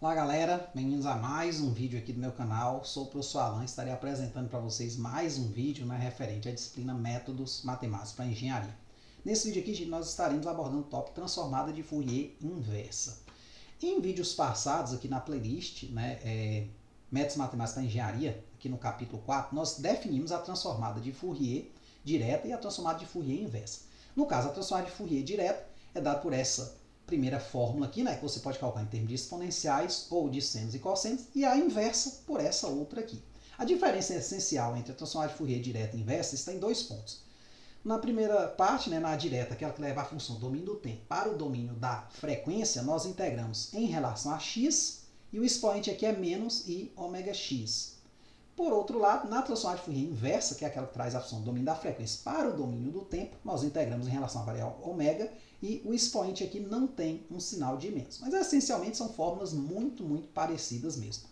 Olá galera, bem-vindos a mais um vídeo aqui do meu canal. Sou o professor Alan e estarei apresentando para vocês mais um vídeo referente à disciplina Métodos Matemáticos para Engenharia. Nesse vídeo aqui nós estaremos abordando o tópico transformada de Fourier inversa. Em vídeos passados aqui na playlist, Métodos Matemáticos para Engenharia, aqui no capítulo 4, nós definimos a transformada de Fourier direta e a transformada de Fourier inversa. No caso, a transformada de Fourier direta é dada por essa primeira fórmula aqui, que você pode calcular em termos de exponenciais ou de senos e cossenos, e a inversa por essa outra aqui. A diferença essencial entre a transformada de Fourier direta e inversa está em dois pontos. Na primeira parte, na direta, aquela que leva a função do domínio do tempo para o domínio da frequência, nós integramos em relação a x, e o expoente aqui é menos i ômega x. Por outro lado, na transformada de Fourier inversa, que é aquela que traz a função do domínio da frequência para o domínio do tempo, nós integramos em relação à variável ômega, e o expoente aqui não tem um sinal de menos. Mas essencialmente são fórmulas muito parecidas mesmo.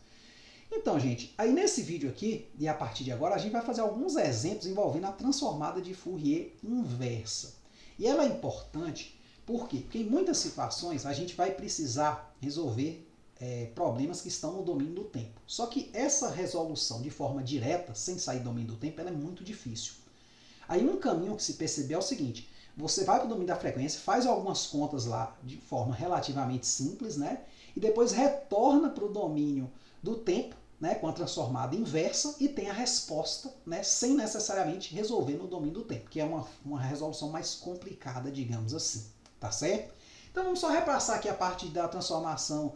Então, gente, aí nesse vídeo aqui, e a partir de agora, a gente vai fazer alguns exemplos envolvendo a transformada de Fourier inversa. E ela é importante, por quê? Porque em muitas situações a gente vai precisar resolver problemas que estão no domínio do tempo. Só que essa resolução de forma direta, sem sair do domínio do tempo, ela é muito difícil. Aí um caminho que se percebeu é o seguinte: você vai para o domínio da frequência, faz algumas contas lá de forma relativamente simples, e depois retorna para o domínio do tempo, com a transformada inversa, e tem a resposta, sem necessariamente resolver no domínio do tempo, que é uma resolução mais complicada, digamos assim. Tá certo? Então vamos só repassar aqui a parte da transformação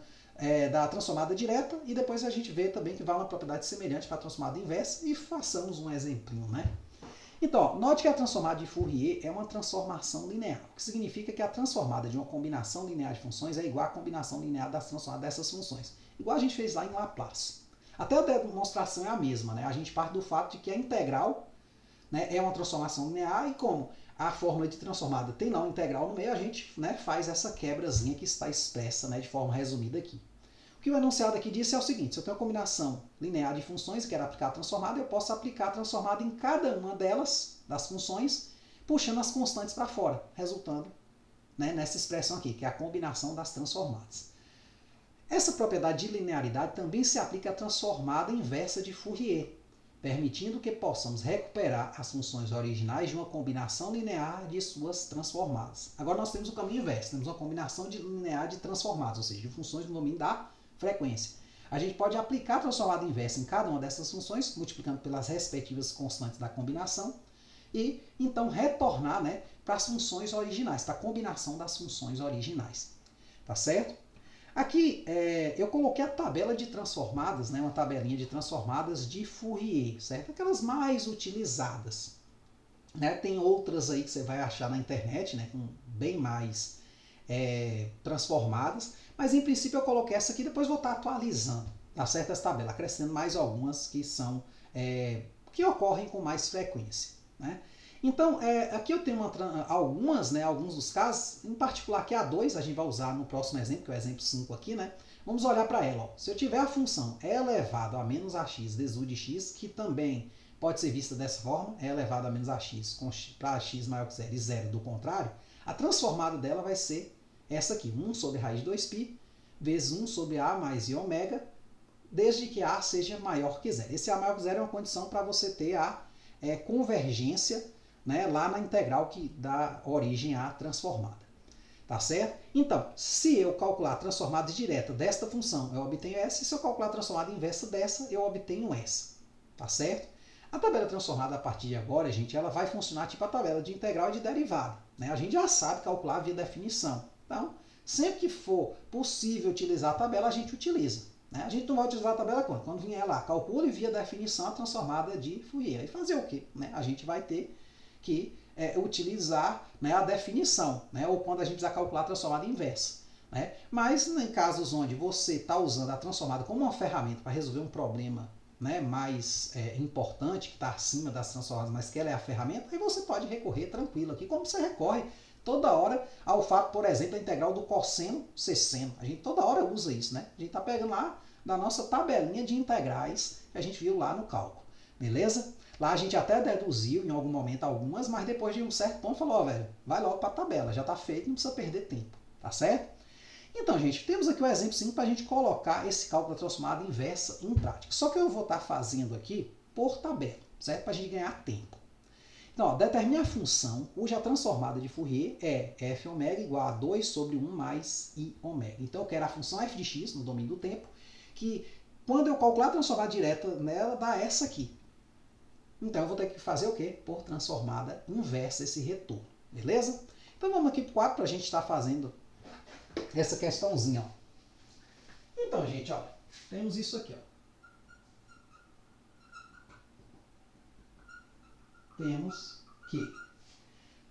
da transformada direta, e depois a gente vê também que vai uma propriedade semelhante para a transformada inversa, e façamos um exemplinho, Então, note que a transformada de Fourier é uma transformação linear, o que significa que a transformada de uma combinação linear de funções é igual à combinação linear das transformadas dessas funções, igual a gente fez lá em Laplace. Até a demonstração é a mesma, a gente parte do fato de que a integral é uma transformação linear, e como a fórmula de transformada tem lá uma integral no meio, a gente faz essa quebrazinha que está expressa de forma resumida aqui. O que o enunciado aqui disse é o seguinte: se eu tenho uma combinação linear de funções e quero aplicar a transformada, eu posso aplicar a transformada em cada uma delas, das funções, puxando as constantes para fora, resultando nessa expressão aqui, que é a combinação das transformadas. Essa propriedade de linearidade também se aplica à transformada inversa de Fourier, permitindo que possamos recuperar as funções originais de uma combinação linear de suas transformadas. Agora nós temos o caminho inverso, temos uma combinação linear de transformadas, ou seja, de funções no domínio da frequência. A gente pode aplicar a transformada inversa em cada uma dessas funções, multiplicando pelas respectivas constantes da combinação, e então retornar para as funções originais, para a combinação das funções originais. Tá certo? Aqui eu coloquei a tabela de transformadas, uma tabelinha de transformadas de Fourier, certo? Aquelas mais utilizadas. Tem outras aí que você vai achar na internet, com bem mais transformadas, mas em princípio eu coloquei essa aqui, depois vou estar atualizando, tá certo? Essa tabela, acrescentando mais algumas que são que ocorrem com mais frequência, Então, aqui eu tenho alguns dos casos, em particular aqui a 2, a gente vai usar no próximo exemplo, que é o exemplo 5 aqui, Vamos olhar para ela. Se eu tiver a função e elevado a menos ax vezes u de x, que também pode ser vista dessa forma, e elevado a menos ax para x maior que 0 e 0 do contrário, a transformada dela vai ser essa aqui, 1 sobre raiz de 2π, vezes 1 sobre a mais i ômega, desde que a seja maior que 0. Esse a maior que 0 é uma condição para você ter a convergência lá na integral que dá origem à transformada. Tá certo? Então, se eu calcular a transformada direta desta função, eu obtenho essa, e se eu calcular a transformada inversa dessa, eu obtenho essa. Tá certo? A tabela transformada a partir de agora, gente, ela vai funcionar tipo a tabela de integral e de derivada. A gente já sabe calcular via definição. Então, sempre que for possível utilizar a tabela, a gente utiliza. A gente não vai utilizar a tabela quando? Quando vier lá, calcule via definição a transformada de Fourier. E fazer o quê? A gente vai ter que utilizar a definição, ou quando a gente precisar calcular a transformada inversa. Mas em casos onde você está usando a transformada como uma ferramenta para resolver um problema mais importante, que está acima das transformadas, mas que ela é a ferramenta, aí você pode recorrer tranquilo aqui, como você recorre toda hora ao fato, por exemplo, da integral do cosseno sesseno. A gente toda hora usa isso, A gente está pegando lá da nossa tabelinha de integrais que a gente viu lá no cálculo. Beleza? Lá a gente até deduziu em algum momento algumas, mas depois de um certo ponto falou, velho, vai logo para a tabela, já está feito, não precisa perder tempo, tá certo? Então, gente, temos aqui um exemplo simples para a gente colocar esse cálculo da transformada inversa em prática. Só que eu vou estar fazendo aqui por tabela, certo? Para a gente ganhar tempo. Então, ó, determine a função cuja transformada de Fourier é f ômega igual a 2 sobre 1 mais i ômega. Então, eu quero a função f de x no domínio do tempo, que quando eu calcular a transformada direta nela, dá essa aqui. Então, eu vou ter que fazer o quê? Por transformada inversa esse retorno, beleza? Então, vamos aqui para o 4 para a gente estar fazendo essa questãozinha. Ó. Então, gente, ó, temos isso aqui. Ó. Temos que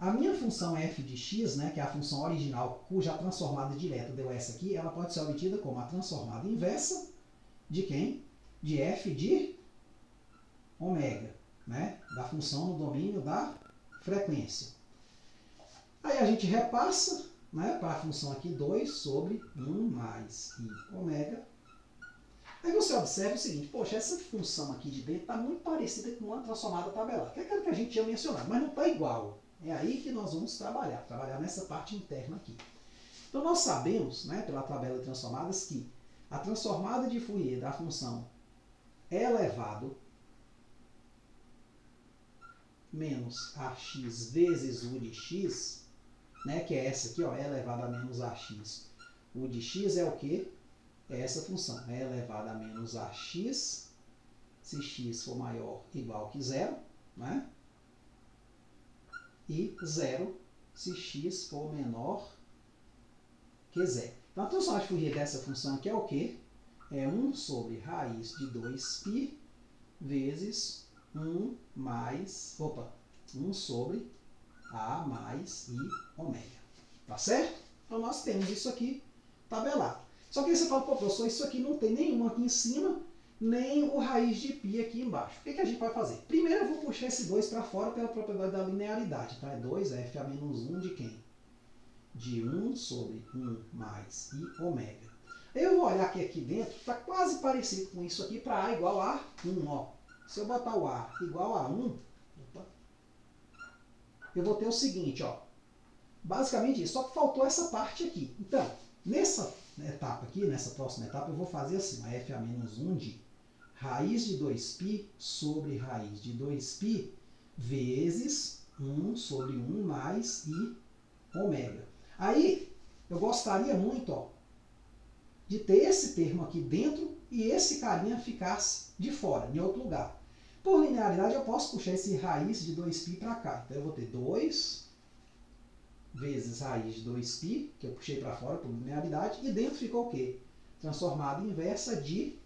a minha função f de x, né, que é a função original cuja transformada direta deu essa aqui, ela pode ser obtida como a transformada inversa de quem? De f de ômega, né, da função no domínio da frequência. Aí a gente repassa, né, para a função aqui 2 sobre 1 mais i ômega. Aí você observa o seguinte, poxa, essa função aqui de dentro está muito parecida com uma transformada tabelar, que é aquela que a gente tinha mencionado, mas não está igual. É aí que nós vamos trabalhar nessa parte interna aqui. Então nós sabemos, né, pela tabela de transformadas, que a transformada de Fourier da função e elevado menos ax vezes u de x, né, que é essa aqui, ó, e elevado a menos ax. U de x é o quê? É essa função, é elevado a menos ax, se x for maior ou igual que zero, né? E zero se x for menor que zero. Então, a transformada de Fourier dessa função aqui é o quê? É 1 sobre raiz de 2π vezes 1 sobre a mais i ômega. Tá certo? Então, nós temos isso aqui tabelado. Só que aí você fala, pô, professor, isso aqui não tem nenhum aqui em cima, nem o raiz de π aqui embaixo. O que a gente vai fazer? Primeiro eu vou puxar esse 2 para fora pela propriedade da linearidade. Tá? É 2f a menos 1 de quem? De 1 sobre 1 mais i ômega. Aí eu vou olhar aqui dentro, está quase parecido com isso aqui para a igual a 1. Ó. Se eu botar o a igual a 1, eu vou ter o seguinte, ó. Basicamente isso, só que faltou essa parte aqui. Então, nessa etapa aqui, nessa próxima etapa, eu vou fazer assim, a f a menos 1 de raiz de 2π sobre raiz de 2π vezes 1 sobre 1 mais i ômega. Aí, eu gostaria muito, ó, de ter esse termo aqui dentro e esse carinha ficasse de fora, em outro lugar. Por linearidade, eu posso puxar esse raiz de 2π para cá. Então, eu vou ter 2 vezes raiz de 2π, que eu puxei para fora por linearidade, e dentro ficou o quê? Transformada inversa de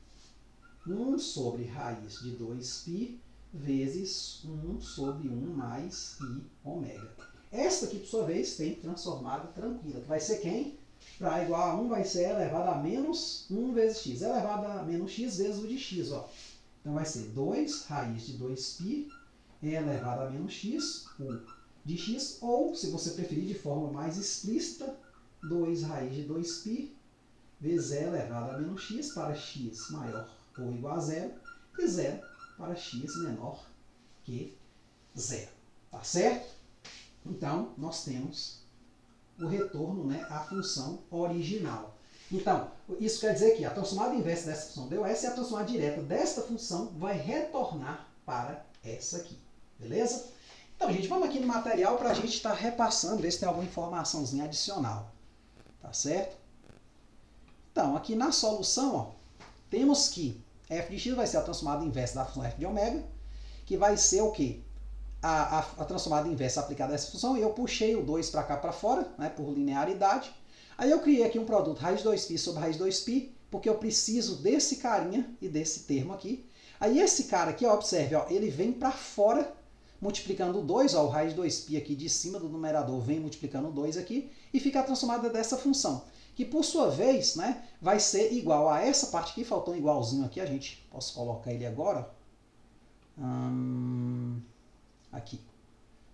1 sobre raiz de 2π vezes 1 sobre 1 mais i ômega. Esta aqui, por sua vez, tem transformada tranquila, que vai ser quem? Para igual a 1 vai ser elevado a menos 1 vezes x. Elevado a menos x vezes o de x. Ó. Então vai ser 2 raiz de 2π elevado a menos x, o de x, ou, se você preferir de forma mais explícita, 2 raiz de 2π vezes e elevado a menos x para x maior ou igual a zero, e 0 para x menor que zero. Tá certo? Então, nós temos o retorno, né, à função original. Então, isso quer dizer que a transformada inversa dessa função deu essa, e a transformada direta desta função vai retornar para essa aqui. Beleza? Então, gente, vamos aqui no material para a gente estar repassando, ver se tem alguma informaçãozinha adicional. Tá certo? Então, aqui na solução, ó, temos que f de x vai ser a transformada inversa da função f de ômega, que vai ser o quê? A transformada inversa aplicada a essa função, e eu puxei o 2 para cá para fora, né, por linearidade. Aí eu criei aqui um produto raiz de 2π sobre raiz de 2π, porque eu preciso desse carinha e desse termo aqui. Aí esse cara aqui, ó, observe, ó, ele vem para fora, multiplicando o 2, ó, o raiz de 2π aqui de cima do numerador vem multiplicando o 2 aqui, e fica a transformada dessa função, que por sua vez, né, vai ser igual a essa parte aqui, faltou um igualzinho aqui, a gente posso colocar ele agora, aqui.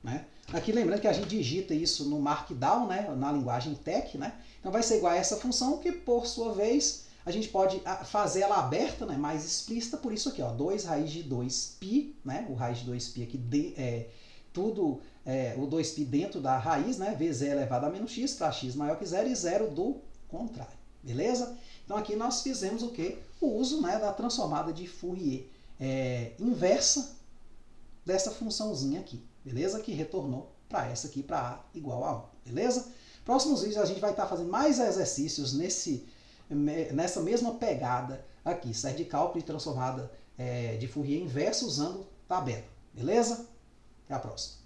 Né? Aqui lembrando que a gente digita isso no Markdown, né, na linguagem TeX, né? Então vai ser igual a essa função, que por sua vez a gente pode fazer ela aberta, né, mais explícita, por isso aqui, ó, 2 raiz de 2π, né, o raiz de 2π aqui, o 2π dentro da raiz, né, vezes e elevado a menos x, para x maior que zero, e 0 do contrário, beleza? Então aqui nós fizemos o quê? O uso, né, da transformada de Fourier inversa dessa funçãozinha aqui, beleza? Que retornou para essa aqui, para A igual a 1, beleza? Próximos vídeos a gente vai estar fazendo mais exercícios nessa mesma pegada aqui, série de cálculo e transformada de Fourier inversa usando tabela, beleza? Até a próxima.